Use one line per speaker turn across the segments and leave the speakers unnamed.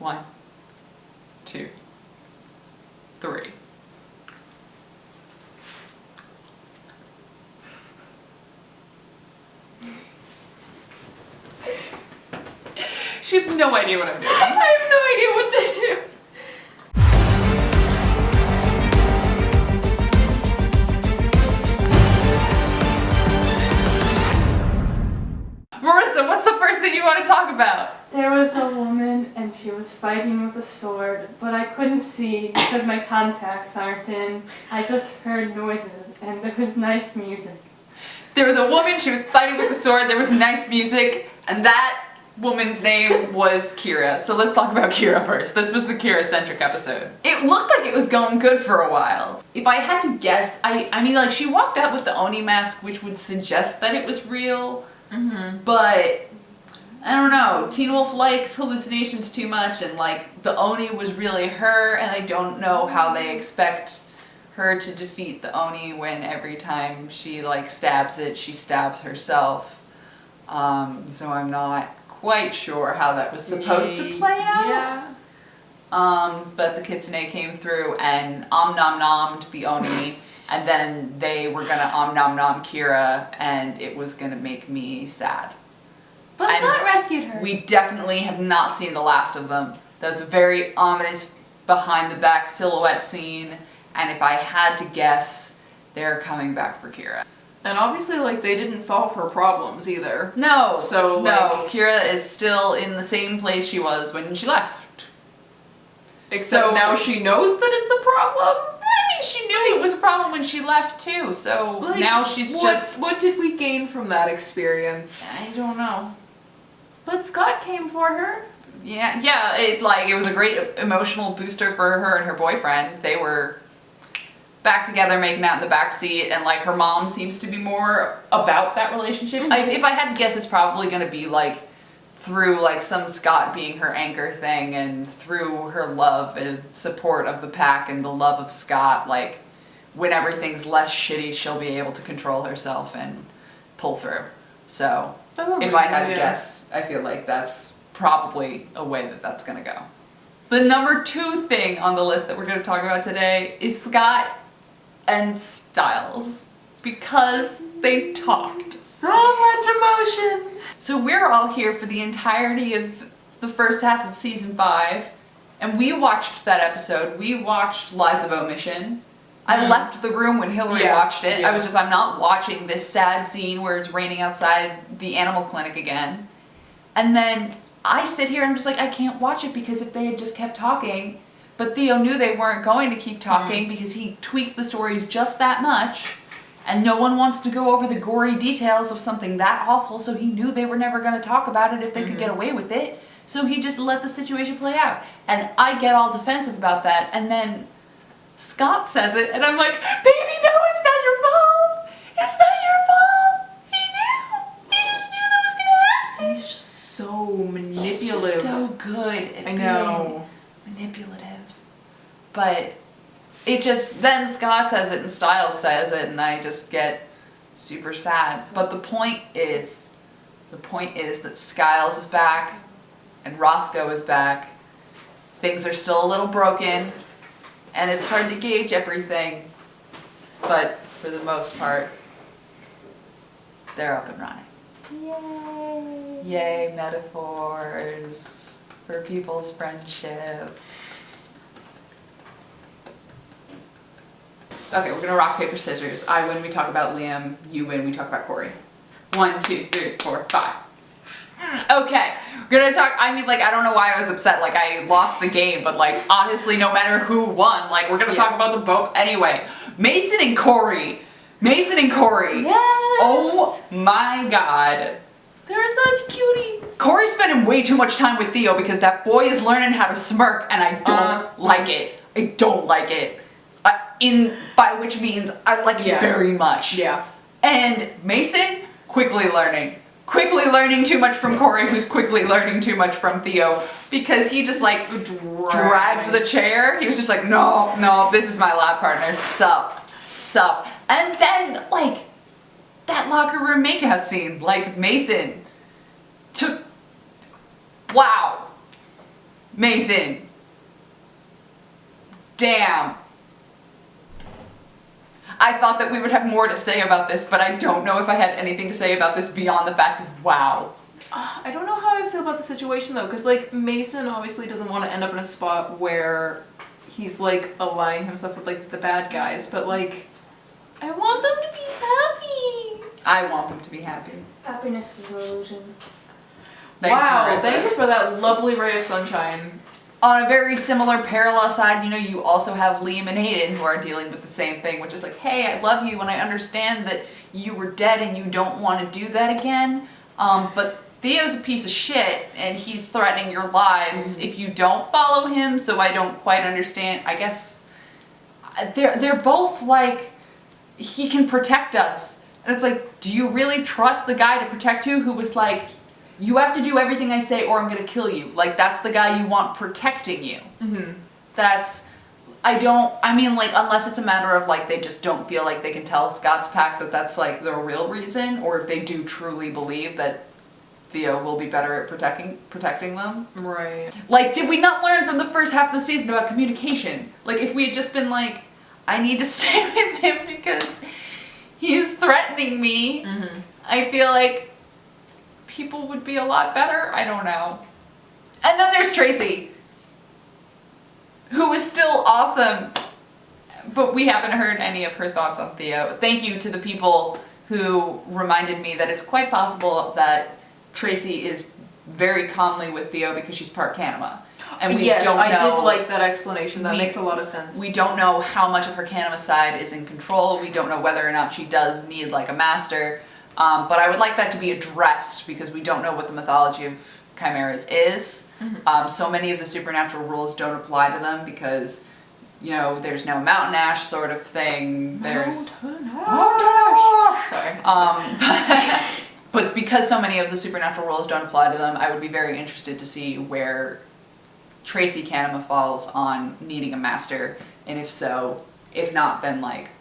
1, 2, 3. She has no idea what I'm doing.
I have no idea what to do.
Marissa, what's the first thing you want to talk about?
There was a woman and she was fighting with a sword, but I couldn't see because my contacts aren't in. I just heard noises and there was nice music.
There was a woman, she was fighting with a sword, there was nice music, and that woman's name was Kira. So let's talk about Kira first. This was the Kira-centric episode. It looked like it was going good for a while. If I had to guess, I mean, like, she walked out with the Oni mask, which would suggest that it was real. But I don't know, Teen Wolf likes hallucinations too much, and like the Oni was really her, and I don't know how they expect her to defeat the Oni when every time she like stabs it, she stabs herself. So I'm not quite sure how that was supposed to play out.
Yeah.
But the Kitsune came through and om-nom-nommed the Oni. And then they were gonna om-nom-nom Kira, and it was gonna make me sad.
But
And
Scott rescued her.
We definitely have not seen the last of them. That's a very ominous behind-the-back silhouette scene, and if I had to guess, they're coming back for Kira.
And obviously, like, they didn't solve her problems either.
No,
So,
no, Kira is still in the same place she was when she left.
Except
So-
now she knows that it's a problem.
I mean, she knew it was a problem when she left too, so
Like,
now she's just...
What did we gain from that experience?
I don't know.
But Scott came for her.
Yeah, it was a great emotional booster for her and her boyfriend. They were back together making out in the backseat, and like her mom seems to be more about that relationship. If I had to guess, it's probably gonna be like through like some Scott being her anchor thing, and through her love and support of the pack and the love of Scott, like when everything's less shitty, she'll be able to control herself and pull through. So if I had to guess, I feel like that's probably a way that that's gonna go. The number 2 thing on the list that we're gonna talk about today is Scott and Stiles, because they talked.
So much emotion.
So we're all here for the entirety of the first half of season 5, and we watched that episode. We watched Lies of Omission. I left the room when Hillary watched it.
Yeah.
I'm not watching this sad scene where it's raining outside the animal clinic again. And then I sit here and I'm just like, I can't watch it, because if they had just kept talking, but Theo knew they weren't going to keep talking because he tweaked the stories just that much, and no one wants to go over the gory details of something that awful, so he knew they were never going to talk about it if they could get away with it, so he just let the situation play out. And I get all defensive about that, and then Scott says it, and I'm like, baby, no, it's not your fault! It's not your fault! He knew! He just knew that was going to happen!
He's just so manipulative.
He's just so good at being manipulative. But it just, then Scott says it and Stiles says it, and I just get super sad. But the point is that Stiles is back and Roscoe is back. Things are still a little broken, and it's hard to gauge everything, but for the most part, they're up and running. Yay, metaphors for people's friendships. Okay, we're gonna rock, paper, scissors. I win, we talk about Liam. You win, we talk about Corey. 1, 2, 3, 4, 5. Okay, we're gonna talk, I mean, like, I don't know why I was upset, like, I lost the game, but, like, honestly, no matter who won, like, we're gonna talk about them both anyway. Mason and Corey.
Yes.
Oh my god.
They're such cuties.
Corey's spending way too much time with Theo because that boy is learning how to smirk, and I don't like it. I don't like it. By which means I like it very much.
Yeah.
And Mason, quickly learning too much from Corey, who's quickly learning too much from Theo, because he just like dragged the chair. He was just like, no, this is my lab partner, sup. And then like that locker room makeout scene, like Mason took, wow. Mason. Damn. I thought that we would have more to say about this, but I don't know if I had anything to say about this beyond the fact of wow.
I don't know how I feel about the situation though, because like Mason obviously doesn't want to end up in a spot where he's like allying himself with like the bad guys, but like I want them to be happy.
I want them to be happy.
Happiness is an illusion.
Thanks,
Wow,
Marissa.
thanks for that lovely ray of sunshine.
On a very similar parallel side, you know, you also have Liam and Hayden who are dealing with the same thing, which is like, hey, I love you and I understand that you were dead and you don't want to do that again, but Theo's a piece of shit and he's threatening your lives if you don't follow him, so I don't quite understand. I guess they're both like, he can protect us. And it's like, do you really trust the guy to protect you who was like, you have to do everything I say or I'm gonna kill you? Like, that's the guy you want protecting you. I mean, like, unless it's a matter of, like, they just don't feel like they can tell Scott's pack that that's, like, the real reason, or if they do truly believe that Theo will be better at protecting them.
Right.
Like, did we not learn from the first half of the season about communication? Like, if we had just been like, I need to stay with him because he's threatening me, I feel like people would be a lot better. I don't know. And then there's Tracy, who is still awesome, but we haven't heard any of her thoughts on Theo. Thank you to the people who reminded me that it's quite possible that Tracy is very calmly with Theo because she's part Kanema. And we
yes,
don't know.
I did like that explanation. That makes a lot of sense.
We don't know how much of her Kanema side is in control. We don't know whether or not she does need like a master. But I would like that to be addressed because we don't know what the mythology of chimeras is. So many of the supernatural rules don't apply to them because, you know, there's no mountain ash sort of thing. There's
Mountain ash. Sorry.
But because so many of the supernatural rules don't apply to them, I would be very interested to see where Tracy Kanema falls on needing a master, and if so, if not, then like,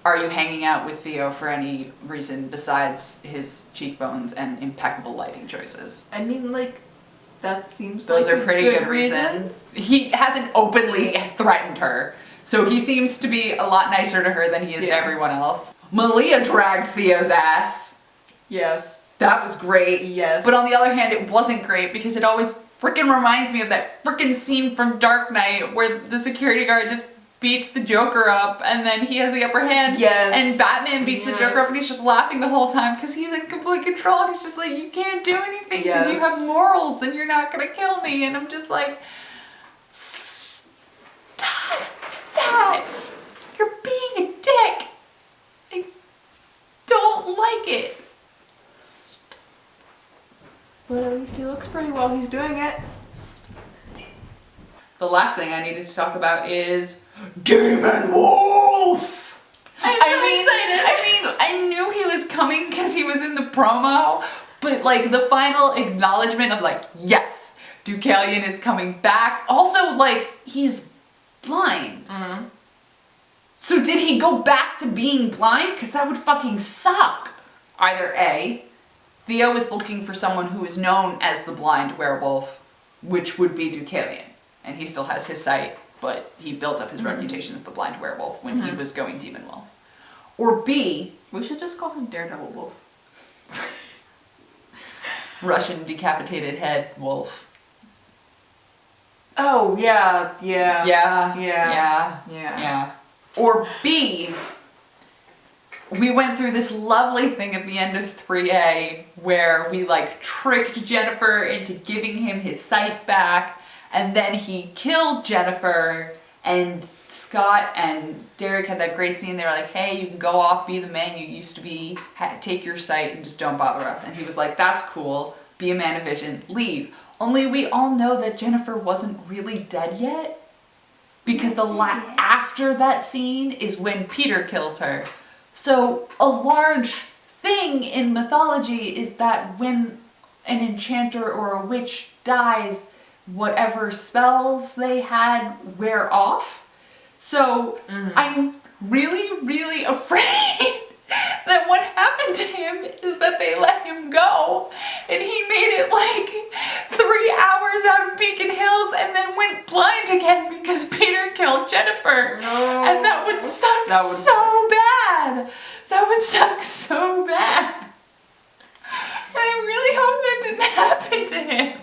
are you hanging out with Theo for any reason besides his cheekbones and impeccable lighting choices?
I mean, like, that seems
Those
like
are pretty good reasons. He hasn't openly threatened her, so he seems to be a lot nicer to her than he is to everyone else. Malia dragged Theo's ass.
Yes.
That was great.
Yes.
But on the other hand, it wasn't great because it always freaking reminds me of that freaking scene from Dark Knight where the security guard just beats the Joker up and then he has the upper hand.
Yes.
And Batman beats the Joker up and he's just laughing the whole time because he's in complete control and he's just like, you can't do anything because you have morals and you're not gonna kill me. And I'm just like, stop that. You're being a dick. I don't like it.
But at least he looks pretty while he's doing it.
The last thing I needed to talk about is Demon Wolf!
I'm so excited!
I mean, I knew he was coming because he was in the promo, but like the final acknowledgement of like, yes, Deucalion is coming back. Also, like, he's blind. So did he go back to being blind? Because that would fucking suck. Either A, Theo is looking for someone who is known as the blind werewolf, which would be Deucalion. And he still has his sight, but he built up his reputation as the blind werewolf when he was going Demon Wolf. Or B,
We should just call him Daredevil Wolf.
Russian decapitated head wolf.
Oh, yeah.
Or B, we went through this lovely thing at the end of 3A where we like tricked Jennifer into giving him his sight back, and then he killed Jennifer, and Scott and Derek had that great scene. They were like, hey, you can go off, be the man you used to be, take your sight and just don't bother us. And he was like, that's cool, be a man of vision, leave. Only we all know that Jennifer wasn't really dead yet, because after that scene is when Peter kills her. So a large thing in mythology is that when an enchanter or a witch dies, whatever spells they had wear off. So I'm really, really afraid that what happened to him is that they let him go and he made it like 3 hours out of peak Jennifer.
No.
And that would suck
That would
so bad. That would suck so bad. I really hope that didn't happen to him.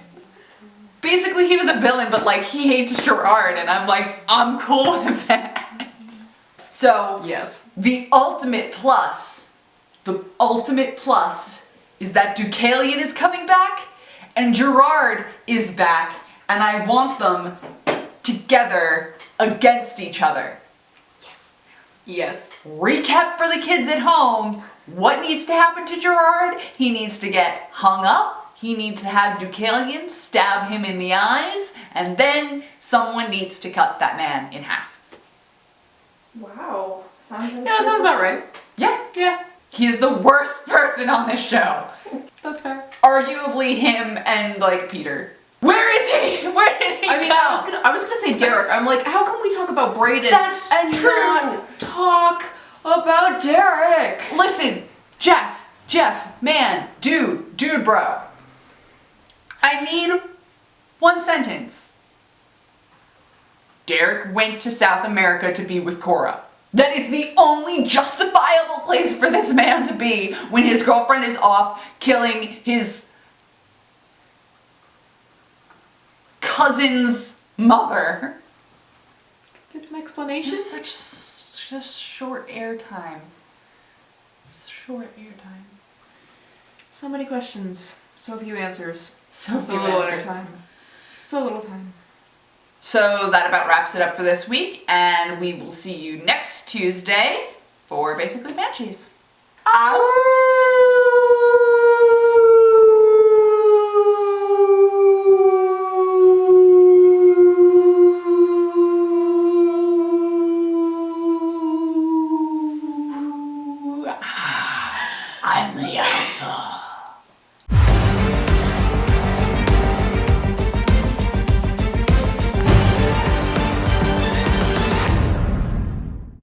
Basically, he was a villain, but like he hates Gerard, and I'm like, I'm cool with that. So,
Yes.
the ultimate plus is that Deucalion is coming back and Gerard is back, and I want them together against each other.
Yes.
Recap for the kids at home. What needs to happen to Gerard? He needs to get hung up. He needs to have Deucalion stab him in the eyes, and then someone needs to cut that man in half.
Wow. Sounds like
Yeah, that sounds about right.
Yeah.
Yeah.
He is the worst person on this show.
That's fair.
Arguably him and like Peter. Where is he? Where did he
I mean,
go?
I was gonna say Derek. I'm like, how can we talk about Brayden
That's
and
true.
not talk about Derek?
Listen, Jeff, man, dude, bro. I need one sentence. Derek went to South America to be with Cora. That is the only justifiable place for this man to be when his girlfriend is off killing his cousin's mother.
Get some explanation.
Just short airtime. Short airtime.
So many questions. So few answers.
So
So
few
little
answers.
airtime. So little time.
So that about wraps it up for this week, and we will see you next Tuesday for Basically Banshees. Ow!